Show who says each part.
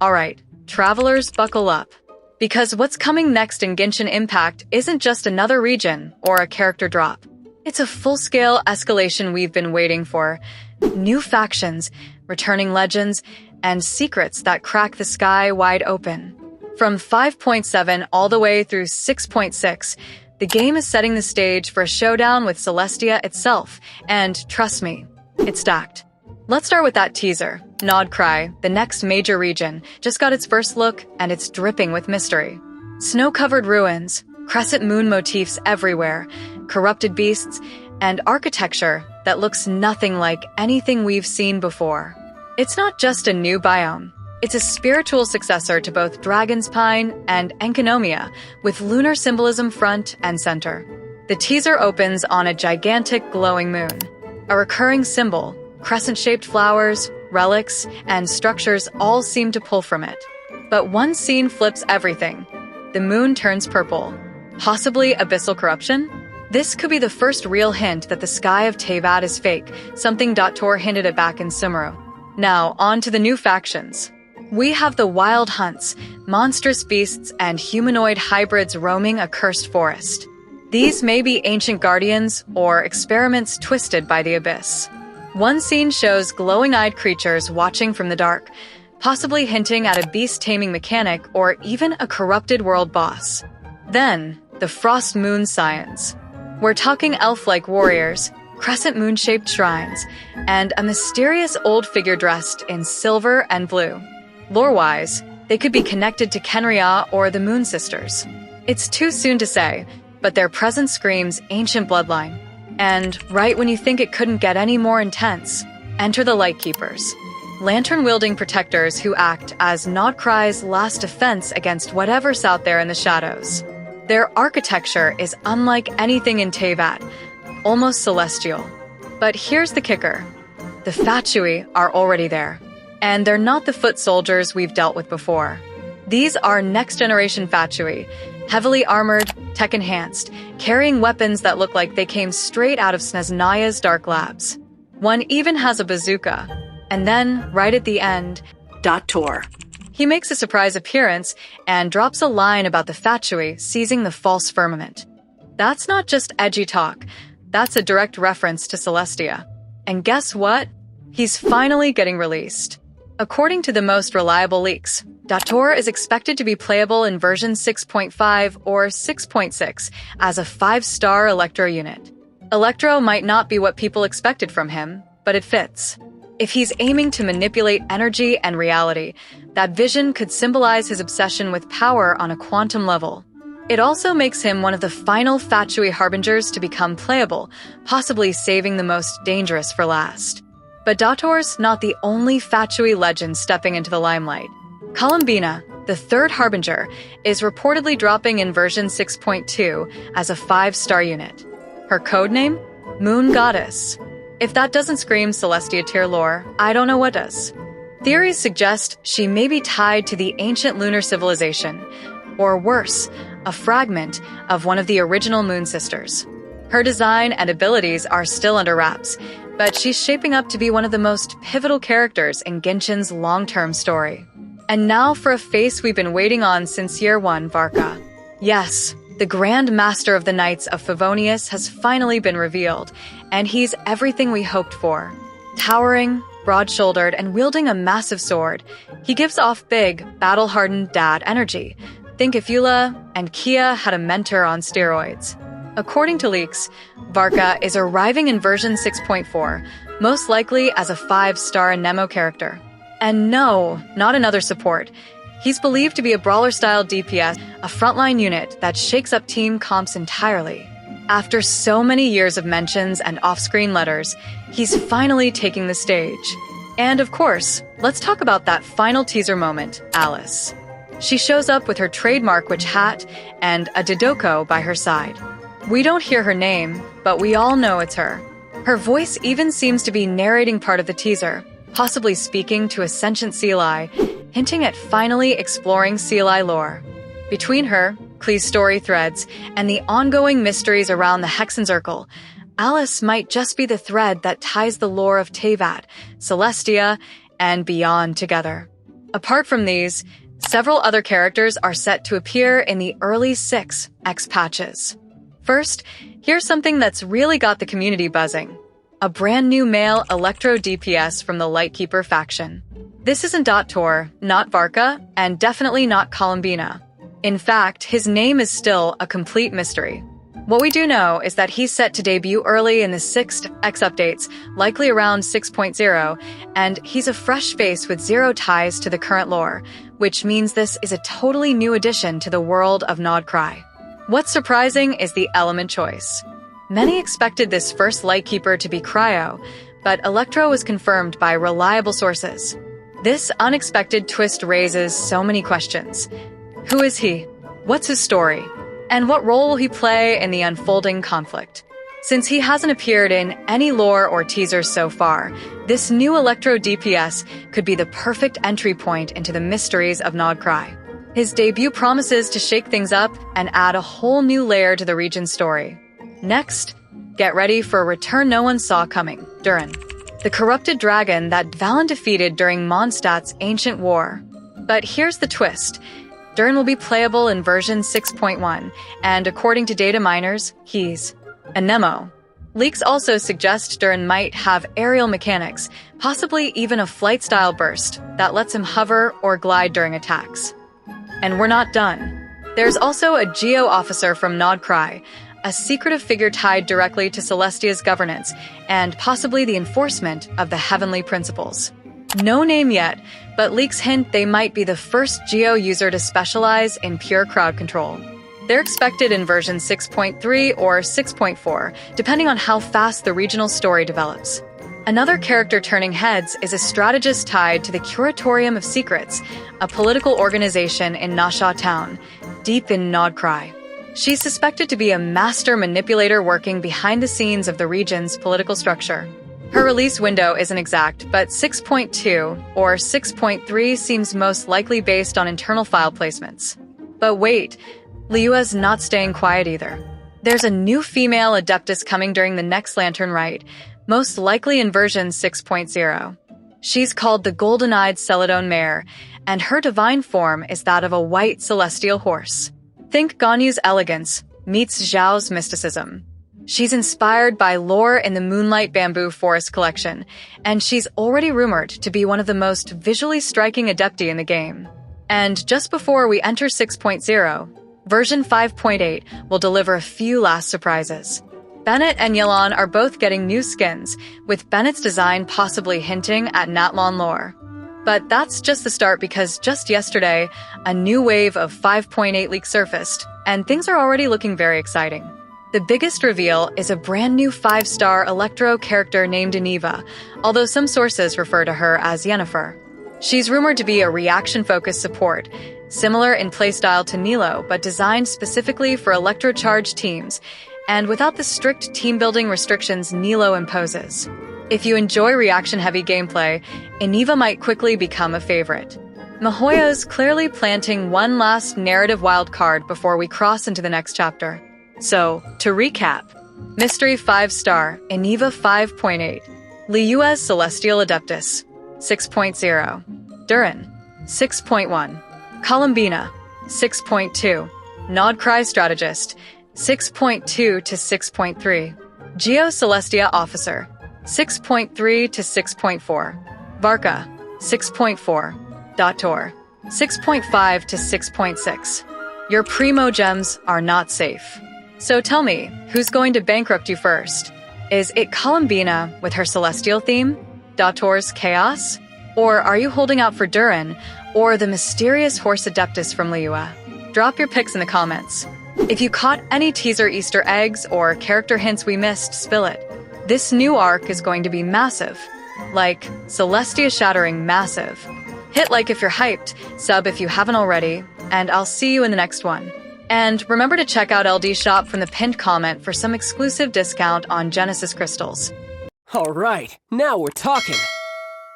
Speaker 1: Alright, travelers, buckle up. Because what's coming next in Genshin Impact isn't just another region or a character drop. It's a full-scale escalation we've been waiting for. New factions, returning legends, and secrets that crack the sky wide open. From 5.7 all the way through 6.6, the game is setting the stage for a showdown with Celestia itself, and trust me, it's stacked. Let's start with that teaser. Nod-Krai, the next major region, just got its first look, and it's dripping with mystery. Snow-covered ruins, crescent moon motifs everywhere, corrupted beasts, and architecture that looks nothing like anything we've seen before. It's not just a new biome. It's a spiritual successor to both Dragon's Pine and Enkanomia, with lunar symbolism front and center. The teaser opens on a gigantic glowing moon. A recurring symbol, crescent-shaped flowers, relics, and structures all seem to pull from it. But one scene flips everything. The moon turns purple. Possibly abyssal corruption? This could be the first real hint that the sky of Teyvat is fake, something Dottore hinted at back in Sumeru. Now, on to the new factions. We have the Wild Hunts, monstrous beasts and humanoid hybrids roaming a cursed forest. These may be ancient guardians or experiments twisted by the abyss. One scene shows glowing-eyed creatures watching from the dark, possibly hinting at a beast-taming mechanic or even a corrupted world boss. Then, the Frost Moon Scions. We're talking elf-like warriors, crescent moon-shaped shrines, and a mysterious old figure dressed in silver and blue. Lore-wise, they could be connected to Kenria or the Moon Sisters. It's too soon to say, but their presence screams ancient bloodline. And right when you think it couldn't get any more intense, enter the Lightkeepers. Lantern-wielding protectors who act as Nod-Krai's last defense against whatever's out there in the shadows. Their architecture is unlike anything in Teyvat, almost celestial. But here's the kicker. The Fatui are already there. And they're not the foot soldiers we've dealt with before. These are next-generation Fatui, heavily armored, tech-enhanced, carrying weapons that look like they came straight out of Snezhnaya's dark labs. One even has a bazooka. And then, right at the end,
Speaker 2: Dottore.
Speaker 1: He makes a surprise appearance and drops a line about the Fatui seizing the false firmament. That's not just edgy talk. That's a direct reference to Celestia. And guess what? He's finally getting released. According to the most reliable leaks, Dottore is expected to be playable in version 6.5 or 6.6 as a 5-star Electro unit. Electro might not be what people expected from him, but it fits. If he's aiming to manipulate energy and reality, that vision could symbolize his obsession with power on a quantum level. It also makes him one of the final Fatui harbingers to become playable, possibly saving the most dangerous for last. But Dottore's not the only Fatui legend stepping into the limelight. Columbina, the third harbinger, is reportedly dropping in version 6.2 as a 5-star unit. Her codename? Moon Goddess. If that doesn't scream Celestia tier lore, I don't know what does. Theories suggest she may be tied to the ancient lunar civilization, or worse, a fragment of one of the original Moon Sisters. Her design and abilities are still under wraps, but she's shaping up to be one of the most pivotal characters in Genshin's long-term story. And now for a face we've been waiting on since year one, Varka. Yes, the Grand Master of the Knights of Favonius has finally been revealed, and he's everything we hoped for. Towering, broad-shouldered, and wielding a massive sword, he gives off big, battle-hardened dad energy. Think if Eula and Kia had a mentor on steroids. According to leaks, Varka is arriving in version 6.4, most likely as a 5-star Nemo character. And no, not another support. He's believed to be a brawler-style DPS, a frontline unit that shakes up team comps entirely. After so many years of mentions and off-screen letters, he's finally taking the stage. And of course, let's talk about that final teaser moment, Alice. She shows up with her trademark witch hat and a Dodoko by her side. We don't hear her name, but we all know it's her. Her voice even seems to be narrating part of the teaser, possibly speaking to a sentient sea lie, hinting at finally exploring sea lie lore. Between her, Klee's story threads, and the ongoing mysteries around the Hexenzirkel, Alice might just be the thread that ties the lore of Teyvat, Celestia, and beyond together. Apart from these, several other characters are set to appear in the early 6X patches. First, here's something that's really got the community buzzing. A brand new male Electro DPS from the Lightkeeper faction. This isn't Dottore, not Varka, and definitely not Columbina. In fact, his name is still a complete mystery. What we do know is that he's set to debut early in the 6X updates, likely around 6.0, and he's a fresh face with zero ties to the current lore, which means this is a totally new addition to the world of Nod-Krai. What's surprising is the element choice. Many expected this first Lightkeeper to be Cryo, but Electro was confirmed by reliable sources. This unexpected twist raises so many questions. Who is he? What's his story? And what role will he play in the unfolding conflict? Since he hasn't appeared in any lore or teasers so far, this new Electro DPS could be the perfect entry point into the mysteries of Nod-Krai. His debut promises to shake things up and add a whole new layer to the region's story. Next, get ready for a return no one saw coming, Durin, the corrupted dragon that Valen defeated during Mondstadt's ancient war. But here's the twist. Durin will be playable in version 6.1, and according to data miners, he's a Nemo. Leaks also suggest Durin might have aerial mechanics, possibly even a flight-style burst that lets him hover or glide during attacks. And we're not done. There's also a Geo officer from Nod-Krai, a secretive figure tied directly to Celestia's governance, and possibly the enforcement of the heavenly principles. No name yet, but leaks hint they might be the first Geo user to specialize in pure crowd control. They're expected in version 6.3 or 6.4, depending on how fast the regional story develops. Another character turning heads is a strategist tied to the Curatorium of Secrets, a political organization in Nasha Town, deep in Nod-Krai. She's suspected to be a master manipulator working behind the scenes of the region's political structure. Her release window isn't exact, but 6.2 or 6.3 seems most likely based on internal file placements. But wait, Liyue's not staying quiet either. There's a new female Adeptus coming during the next Lantern Rite, most likely in version 6.0. She's called the Golden-Eyed Celadon Mare, and her divine form is that of a white celestial horse. Think Ganyu's elegance meets Zhao's mysticism. She's inspired by lore in the Moonlight Bamboo Forest collection, and she's already rumored to be one of the most visually striking Adepti in the game. And just before we enter 6.0, version 5.8 will deliver a few last surprises. Bennett and Yelan are both getting new skins, with Bennett's design possibly hinting at Natlan lore. But that's just the start because just yesterday, a new wave of 5.8 leaks surfaced, and things are already looking very exciting. The biggest reveal is a brand new 5-star Electro character named Ineva, although some sources refer to her as Yennefer. She's rumored to be a reaction-focused support, similar in playstyle to Nilo, but designed specifically for Electro-charged teams, and without the strict team-building restrictions Nilo imposes. If you enjoy reaction-heavy gameplay, Ineva might quickly become a favorite. Mihoyo's clearly planting one last narrative wildcard before we cross into the next chapter. So, to recap, Mystery 5-star, Ineva 5.8, Liyue's Celestial Adeptus, 6.0, Durin, 6.1, Columbina, 6.2, Nod-Krai Strategist, 6.2 to 6.3, Geo Celestia Officer, 6.3 to 6.4, Varka, 6.4, Dottore, 6.5 to 6.6. Your Primogems are not safe. So tell me, who's going to bankrupt you first? Is it Columbina with her celestial theme? Dottore's chaos? Or are you holding out for Durin, or the mysterious horse Adeptus from Liyue? Drop your picks in the comments. If you caught any teaser Easter eggs or character hints we missed, spill it. This new arc is going to be massive. Like, Celestia-shattering massive. Hit like if you're hyped, sub if you haven't already, and I'll see you in the next one. And remember to check out LD Shop from the pinned comment for some exclusive discount on Genesis crystals.
Speaker 2: All right, now we're talking.